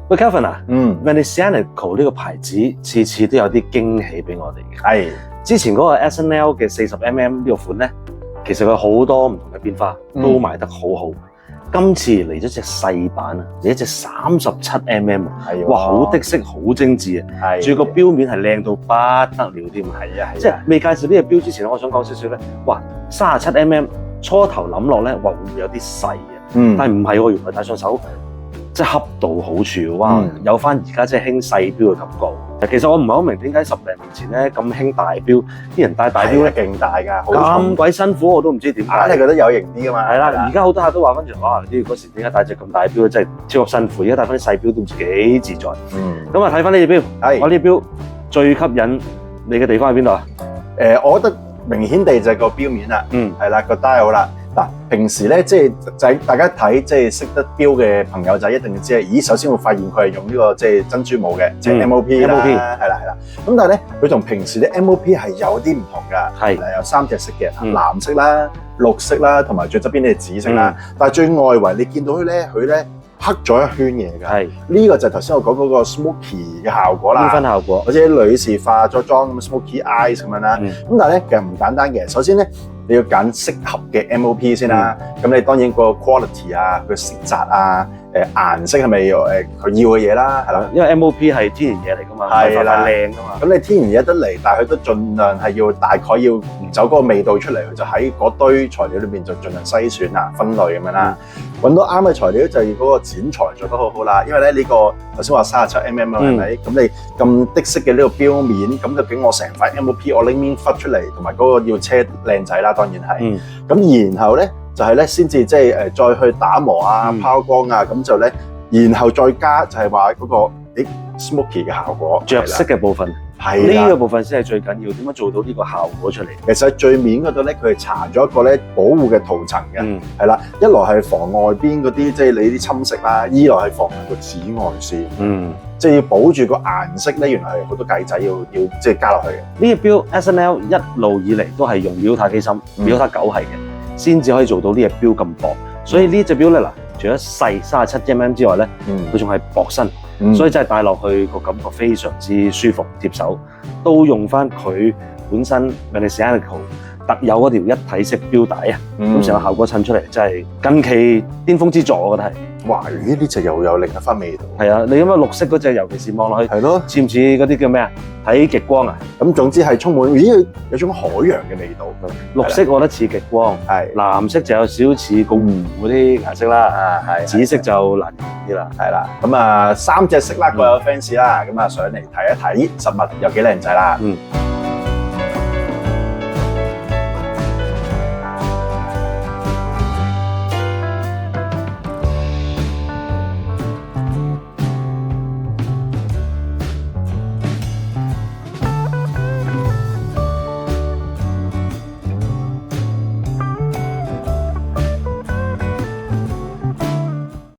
喂 Kelvin 啊，Venezianico 呢個牌子次次都有啲驚喜俾我哋嘅。係之前嗰個 SNL 嘅40mm 呢個款咧，其實佢好多唔同嘅變化，都賣得好好。今次嚟咗隻細版啊，嚟一隻37mm，哇，好的色，好精緻啊！仲要個標面係靚到不得了添。係啊，即係未介紹呢隻標之前，我想講少少咧。哇，37mm 初頭諗落咧，哇，會唔會有啲細啊？但係唔係喎，原來戴上手即係恰到好處，哇！有翻而家即係興細標嘅感覺。其實我唔係好明點解10零年前咧咁興大標，啲人戴大標咧勁大㗎，咁鬼辛苦，我都唔知點解。硬係覺得有型啲㗎嘛。係啦，而家好多客都話跟住，哇！啲嗰時點解戴隻咁大標真係超級辛苦，而家戴翻啲細標都唔知幾自在。咁啊睇翻呢隻標，我呢標最吸引你嘅地方喺邊度啊？我覺得明顯地就係個標面啦，係啦，個 dial 啦。嗱，平時咧即係大家睇即係識得標嘅朋友就一定要知，咦，首先會發現佢係用呢個即係珍珠母嘅，即係 MOP 啦，係啦。咁但係咧，佢同平時啲 MOP 係有啲唔同㗎，係有3隻色嘅，藍色啦、綠色啦，同埋最側邊呢係紫色啦。但係最外圍你見到佢咧黑咗一圈嘢㗎，係呢個就係頭先我講嗰個 smoky 嘅效果啦，繽紛效果，或者女士化咗妝咁 smoky eyes 咁樣啦。咁但係咧其實唔簡單嘅，首先咧。你要揀適合嘅 MOP 先啦，咁你當然個 quality 啊、佢色澤啊、顏色係咪佢要嘅嘢啦，係啦，因為 MOP 係天然嘢嚟㗎嘛，係啦，靚㗎嘛。咁你天然嘢得嚟，但係佢都盡量係要大概要走嗰個味道出嚟，佢就喺嗰堆材料裏邊就盡量篩選啊、分類咁樣啦。揾到啱嘅材料就要嗰個剪裁做得好好啦，因為咧呢個頭先話37mm啦，係咪？咁你咁的色嘅呢個標面，咁究竟我成塊 MOP 我拎面忽出嚟，同埋嗰個要車靚仔啦，當然係。咁然後咧就係咧先至即係再去打磨啊、拋光啊，咁就咧，然後再加就係話嗰個smoky 嘅效果，着色嘅部分。係呢個部分先係最緊要，點樣做到呢個效果出嚟？其實喺最面嗰度咧，佢係搽咗一個咧保護嘅塗層嘅，係啦，一來係防外邊嗰啲即係你啲侵蝕啦，二來係防個紫外線，即係要保住個顏色咧。原來係好多計仔要即係加落去嘅。呢隻錶 SNL 一路以嚟都係用Miyota機芯，Miyota 9係嘅，先至可以做到呢隻錶咁薄。所以呢隻錶咧嗱，除咗細37mm之外咧，佢仲係薄身。所以真係戴落去個感覺非常之舒服貼手，都用翻佢本身 Venezianico 特有嗰條一體式錶帶啊，咁成個效果襯出嚟真係近期巔峰之作，我覺得係。哇！呢隻又有另一番味道。係啊，你咁樣綠色嗰隻，尤其是望落去，係咯，似唔似嗰啲叫咩啊？睇極光啊！咁總之係充滿有種海洋嘅味道。綠色我覺得似極光，係藍色就有少少似個湖嗰啲顏色啦，係紫色就難啲啦，係啦。咁啊，3隻色啦，各有 fans 啦，咁啊上嚟睇一睇實物有幾靚仔啦。